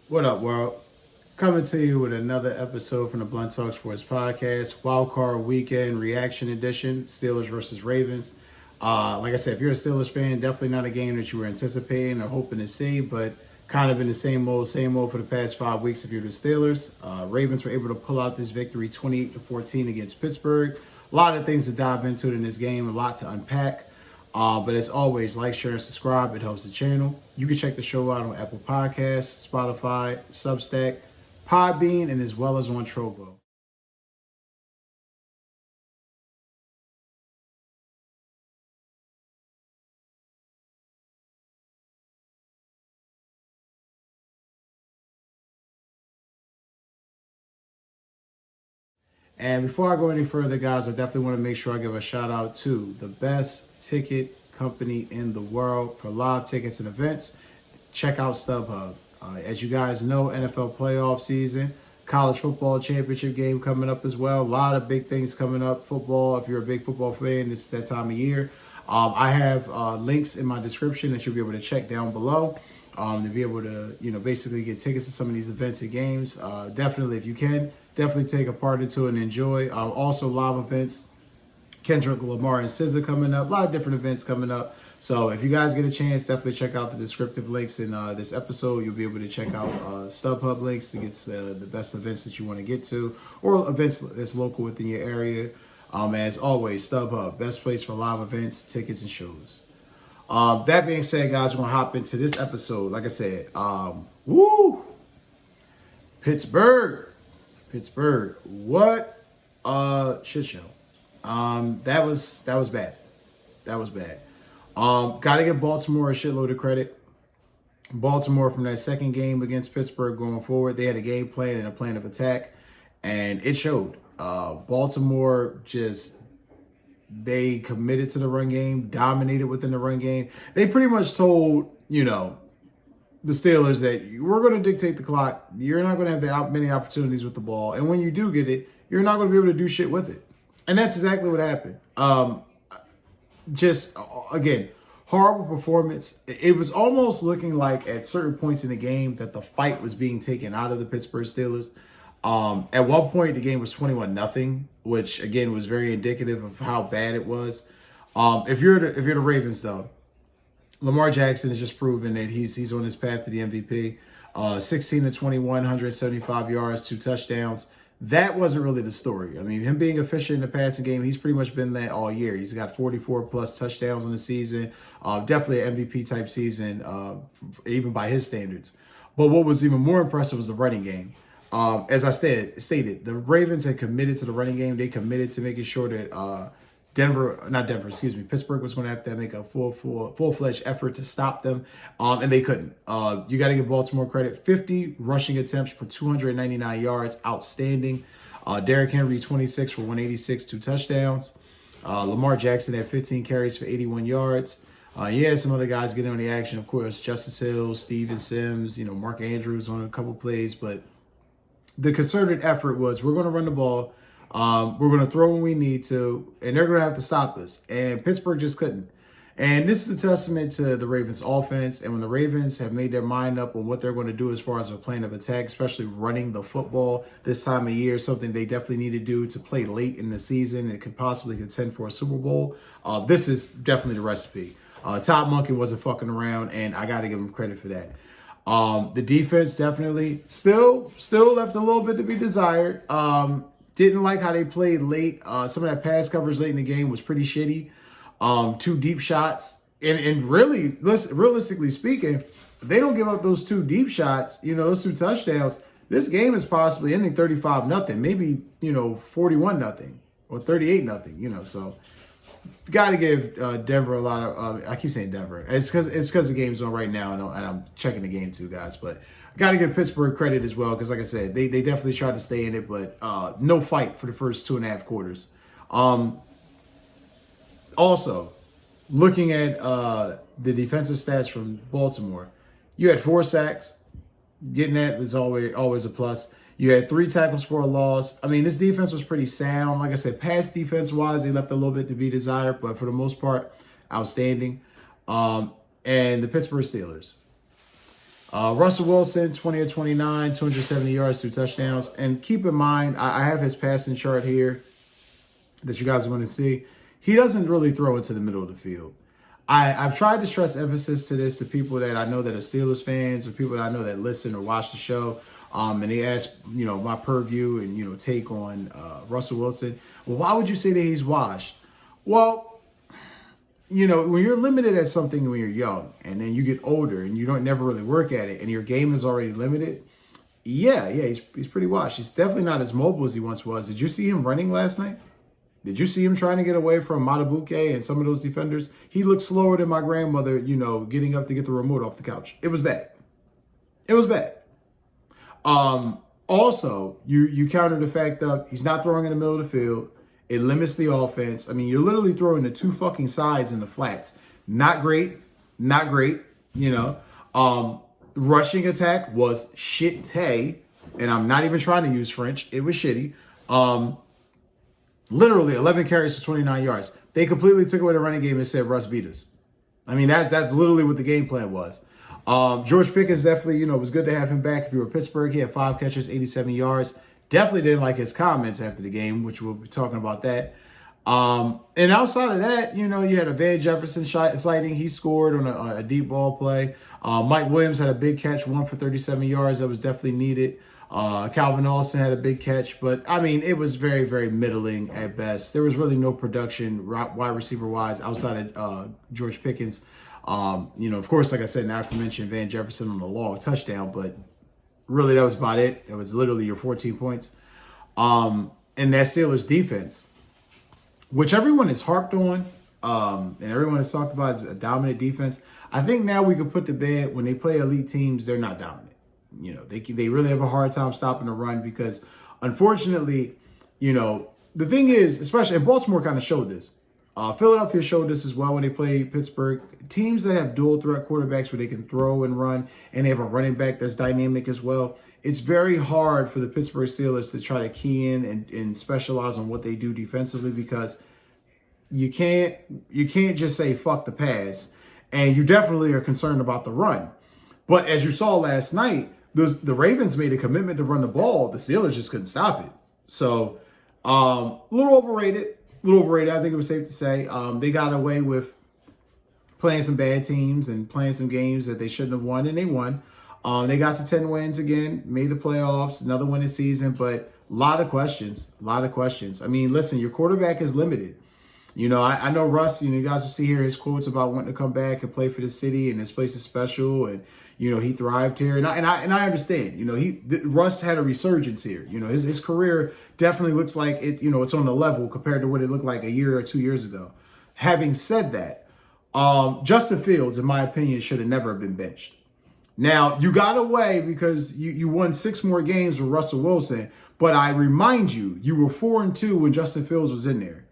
What up, world? Coming to you with another episode from the Blunt Talk Sports Podcast, Wildcard Weekend Reaction Edition, Steelers versus Ravens. Like I said, if you're a Steelers fan, definitely not a game that you were anticipating or hoping to see, but kind of in the same mode for the past 5 weeks if you're the Steelers. Ravens were able to pull out this victory 28-14 against Pittsburgh. A lot of things to dive into in this game, a lot to unpack. But as always, like, share, and subscribe. It helps the channel. You can check the show out on Apple Podcasts, Spotify, Substack, Podbean, and as well as on Trovo. And before I go any further, guys, I definitely want to make sure I give a shout out to the best ticket company in the world for live tickets and events. Check out StubHub. As you guys know, NFL playoff season, college football championship game coming up as well. A lot of big things coming up. Football, if you're a big football fan, this is that time of year. I have links in my description that you'll be able to check down below to be able to, basically get tickets to some of these events and games. Definitely, if you can, definitely take a part into it and enjoy. Also, live events. Kendrick Lamar and SZA coming up. A lot of different events coming up. So if you guys get a chance, definitely check out the descriptive links in this episode. You'll be able to check out StubHub links to get the best events that you want to get to, or events that's local within your area. As always, StubHub, best place for live events, tickets, and shows. That being said, guys, we're going to hop into this episode. Like I said, Pittsburgh. What a shit show. That was bad. That was bad. Got to give Baltimore a shitload of credit. Baltimore, from that second game against Pittsburgh going forward, they had a game plan and a plan of attack, and it showed. Baltimore they committed to the run game, dominated within the run game. They pretty much told, the Steelers that we're going to dictate the clock. You're not going to have many opportunities with the ball, and when you do get it, you're not going to be able to do shit with it. And that's exactly what happened. Again, horrible performance. It was almost looking like at certain points in the game that the fight was being taken out of the Pittsburgh Steelers. At one point, the game was 21-0, which again was very indicative of how bad it was. If you're the Ravens, though, Lamar Jackson has just proven that he's on his path to the MVP. 16-21, 175 yards, 2 touchdowns. That wasn't really the story. I mean, him being efficient in the passing game, he's pretty much been that all year. He's got 44-plus touchdowns on the season. Definitely an MVP-type season, even by his standards. But what was even more impressive was the running game. As I stated, the Ravens had committed to the running game. They committed to making sure that Pittsburgh was going to have to make a full-fledged effort to stop them, and they couldn't. You got to give Baltimore credit. 50 rushing attempts for 299 yards, outstanding. Derrick Henry, 26 for 186, 2 touchdowns. Lamar Jackson had 15 carries for 81 yards. You had some other guys getting on the action, of course, Justice Hill, Steven Sims, Mark Andrews on a couple plays, but the concerted effort was, we're going to run the ball. We're going to throw when we need to, and they're going to have to stop us. And Pittsburgh just couldn't. And this is a testament to the Ravens' offense. And when the Ravens have made their mind up on what they're going to do as far as a plan of attack, especially running the football this time of year, something they definitely need to do to play late in the season and could possibly contend for a Super Bowl, this is definitely the recipe. Todd Monken wasn't fucking around, and I got to give him credit for that. The defense definitely still left a little bit to be desired. Didn't like how they played late. Some of that pass coverage late in the game was pretty shitty. 2 deep shots. And really, realistically speaking, if they don't give up those 2 deep shots, those 2 touchdowns, this game is possibly ending 35-0, maybe, 41-0 or 38-0, so got to give Denver a lot of, I keep saying Denver. It's because the game's on right now, and I'm checking the game too, guys, but got to give Pittsburgh credit as well, because like I said, they definitely tried to stay in it, but no fight for the first 2.5 quarters. Also, looking at the defensive stats from Baltimore, you had 4 sacks. Getting that is always a plus. You had 3 tackles for a loss. I mean, this defense was pretty sound. Like I said, pass defense-wise, they left a little bit to be desired, but for the most part, outstanding. And the Pittsburgh Steelers. Russell Wilson, 20 of 29, 270 yards, 2 touchdowns. And keep in mind, I have his passing chart here that you guys want to see. He doesn't really throw into the middle of the field. I've tried to stress emphasis to this to people that I know that are Steelers fans or people that I know that listen or watch the show. And they ask, my purview and, take on Russell Wilson. Well, why would you say that he's washed? Well, when you're limited at something when you're young and then you get older and you don't never really work at it and your game is already limited, he's pretty washed. He's definitely not as mobile as he once was. Did you see him running last night? Did you see him trying to get away from Matabuke and some of those defenders? He looked slower than my grandmother, getting up to get the remote off the couch. It was bad. It was bad. Also, you counter the fact that he's not throwing in the middle of the field. It limits the offense. I mean, you're literally throwing the 2 fucking sides in the flats. Not great. Rushing attack was shit-tay. And I'm not even trying to use French. It was shitty. Literally 11 carries for 29 yards. They completely took away the running game and said, Russ beat us. I mean, that's literally what the game plan was. George Pickens definitely, was good to have him back. If you were Pittsburgh, he had 5 catches, 87 yards. Definitely didn't like his comments after the game, which we'll be talking about that. And outside of that, you had a Van Jefferson sighting. He scored on a deep ball play. Mike Williams had a big catch, 1 for 37 yards. That was definitely needed. Calvin Austin had a big catch, but I mean, it was very, very middling at best. There was really no production wide receiver wise outside of George Pickens. Of course, like I said, not to mention Van Jefferson on the long touchdown, but really that was about it. It was literally your 14 points. And that Steelers defense, which everyone has harped on, and everyone has talked about as a dominant defense. I think now we can put to bed when they play elite teams, they're not dominant. They really have a hard time stopping the run because, unfortunately, the thing is, especially, and Baltimore kind of showed this. Philadelphia showed this as well when they played Pittsburgh. Teams that have dual threat quarterbacks where they can throw and run, and they have a running back that's dynamic as well. It's very hard for the Pittsburgh Steelers to try to key in and specialize on what they do defensively because you can't just say fuck the pass, and you definitely are concerned about the run. But as you saw last night, the Ravens made a commitment to run the ball. The Steelers just couldn't stop it. So, a little overrated. I think it was safe to say. They got away with playing some bad teams and playing some games that they shouldn't have won, and they won. They got to 10 wins again, made the playoffs, another winning season, but a lot of questions. I mean, listen, your quarterback is limited. I know Russ, you guys will see here his quotes about wanting to come back and play for the city, and this place is special, and he thrived here, and I understand. Russ had a resurgence here. His career definitely looks like it. It's on the level compared to what it looked like a year or 2 years ago. Having said that, Justin Fields, in my opinion, should have never been benched. Now you got away because you won 6 more games with Russell Wilson, but I remind you, you were 4-2 when Justin Fields was in there,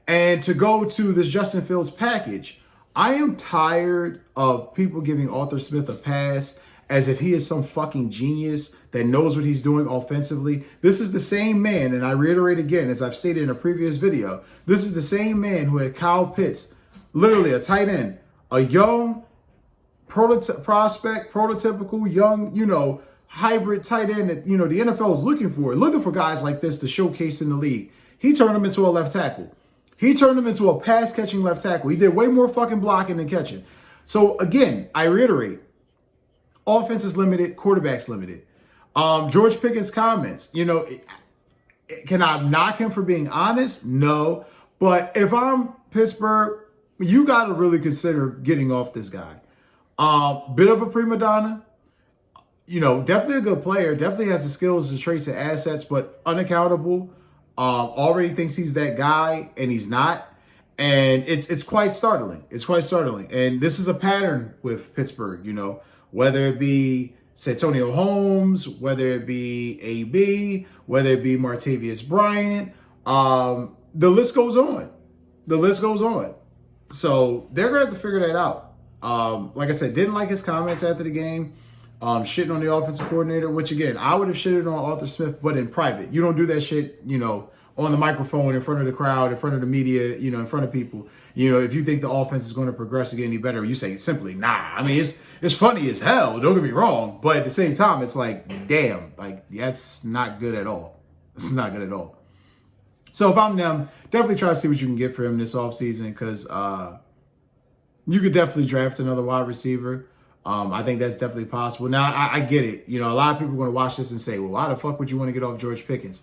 and to go to this Justin Fields package. I am tired of people giving Arthur Smith a pass as if he is some fucking genius that knows what he's doing offensively. This is the same man, and I reiterate again, as I've stated in a previous video, this is the same man who had Kyle Pitts, literally a tight end, a young prototypical young, hybrid tight end that, the NFL is looking for guys like this to showcase in the league. He turned him into a left tackle. He turned him into a pass-catching left tackle. He did way more fucking blocking than catching. So, again, I reiterate, offense is limited, quarterback's limited. George Pickens' comments, can I knock him for being honest? No. But if I'm Pittsburgh, you got to really consider getting off this guy. Bit of a prima donna. Definitely a good player. Definitely has the skills and traits and assets, but unaccountable. Already thinks he's that guy, and he's not. And it's quite startling. And this is a pattern with Pittsburgh, whether it be Santonio Holmes, whether it be AB, whether it be Martavius Bryant. The list goes on. So they're going to have to figure that out. Like I said, didn't like his comments after the game. Shitting on the offensive coordinator, which again, I would have shitted on Arthur Smith, but in private. You don't do that shit, on the microphone in front of the crowd, in front of the media, in front of people, if you think the offense is going to progress or get any better, you say simply, nah. I mean, it's funny as hell. Don't get me wrong. But at the same time, it's like, damn, like that's not good at all. It's not good at all. So if I'm them, definitely try to see what you can get for him this offseason because you could definitely draft another wide receiver. I think that's definitely possible. Now, I get it. A lot of people are going to watch this and say, well, why the fuck would you want to get off George Pickens?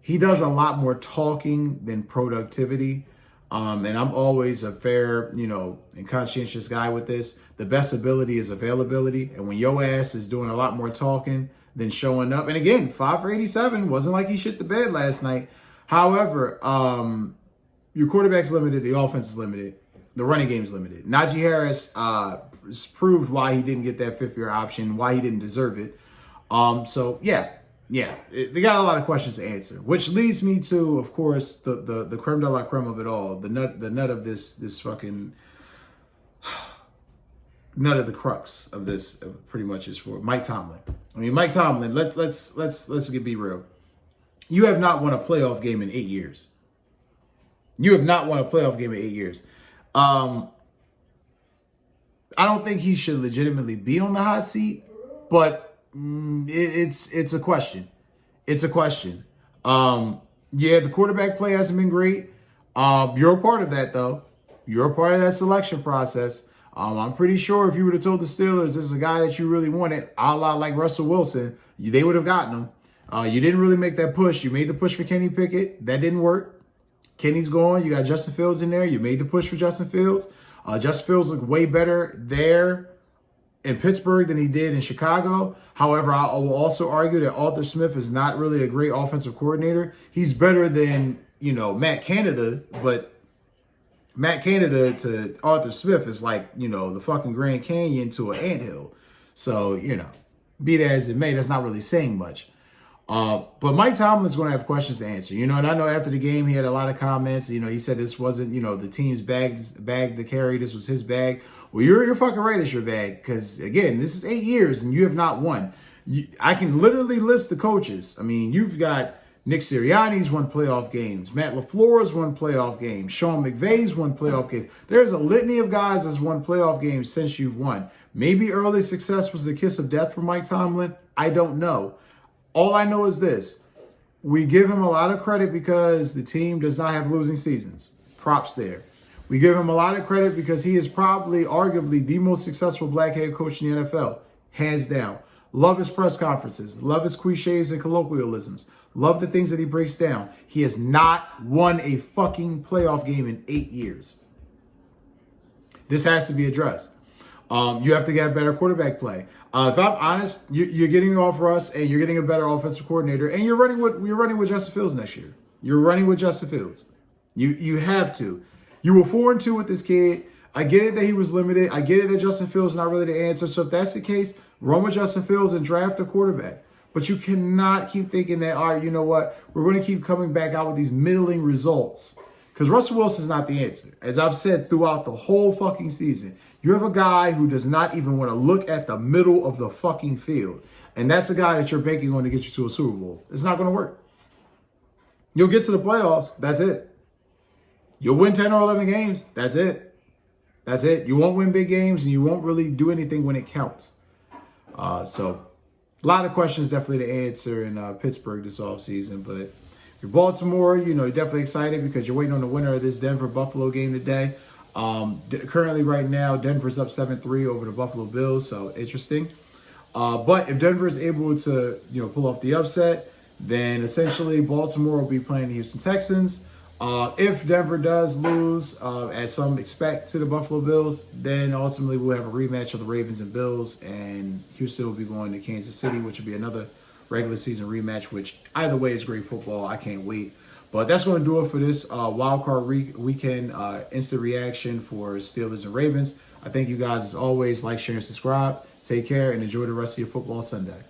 He does a lot more talking than productivity. And I'm always a fair, and conscientious guy with this. The best ability is availability. And when your ass is doing a lot more talking than showing up, and again, 5 for 87, wasn't like he shit the bed last night. However, your quarterback's limited, the offense is limited, the running game's limited. Najee Harris proved why he didn't get that fifth-year option, why he didn't deserve it. They got a lot of questions to answer, which leads me to, of course, the creme de la creme of it all, the nut of this fucking nut of the crux of this, pretty much is for Mike Tomlin. I mean, Mike Tomlin. Let's be real. You have not won a playoff game in 8 years. You have not won a playoff game in 8 years. I don't think he should legitimately be on the hot seat, but it's a question. It's a question. The quarterback play hasn't been great. You're a part of that, though. You're a part of that selection process. I'm pretty sure if you would have told the Steelers this is a guy that you really wanted, a la like Russell Wilson, they would have gotten him. You didn't really make that push. You made the push for Kenny Pickett. That didn't work. Kenny's gone. You got Justin Fields in there. You made the push for Justin Fields. Justin Fields looked way better there in Pittsburgh than he did in Chicago. However, I will also argue that Arthur Smith is not really a great offensive coordinator. He's better than, Matt Canada, but Matt Canada to Arthur Smith is like, the fucking Grand Canyon to an anthill. So, be that as it may, that's not really saying much. But Mike Tomlin's going to have questions to answer, and I know after the game, he had a lot of comments. He said this wasn't, the team's bag to carry. This was his bag. Well, you're fucking right. It's your bag. Because again, this is 8 years and you have not won. I can literally list the coaches. I mean, you've got Nick Sirianni's won playoff games. Matt LaFleur's won playoff games. Sean McVay's won playoff games. There's a litany of guys that's won playoff games since you've won. Maybe early success was the kiss of death for Mike Tomlin. I don't know. All I know is this. We give him a lot of credit because the team does not have losing seasons. Props there. We give him a lot of credit because he is probably, arguably, the most successful black head coach in the NFL. Hands down. Love his press conferences. Love his cliches and colloquialisms. Love the things that he breaks down. He has not won a fucking playoff game in 8 years. This has to be addressed. You have to get better quarterback play. If I'm honest, you're getting off Russ and you're getting a better offensive coordinator, and you're running with Justin Fields next year. You're running with Justin Fields. You have to. You were 4-2 with this kid. I get it that he was limited. I get it that Justin Fields is not really the answer. So if that's the case, run with Justin Fields and draft a quarterback. But you cannot keep thinking that, all right, you know what? We're going to keep coming back out with these middling results. Because Russell Wilson's not the answer. As I've said throughout the whole fucking season, you have a guy who does not even want to look at the middle of the fucking field. And that's a guy that you're banking on to get you to a Super Bowl. It's not going to work. You'll get to the playoffs. That's it. You'll win 10 or 11 games. That's it. That's it. You won't win big games and you won't really do anything when it counts. So a lot of questions definitely to answer in Pittsburgh this offseason. But if you're Baltimore, you're definitely excited because you're waiting on the winner of this Denver-Buffalo game today. Currently right now, Denver's up 7-3 over the Buffalo Bills. So interesting. But if Denver is able to, pull off the upset, then essentially Baltimore will be playing the Houston Texans. If Denver does lose, as some expect, to the Buffalo Bills, then ultimately we'll have a rematch of the Ravens and Bills, and Houston will be going to Kansas City, which will be another regular season rematch, which either way is great football. I can't wait. But that's going to do it for this Wildcard weekend instant reaction for Steelers and Ravens. I thank you guys, as always. Like, share, and subscribe. Take care, and enjoy the rest of your football Sunday.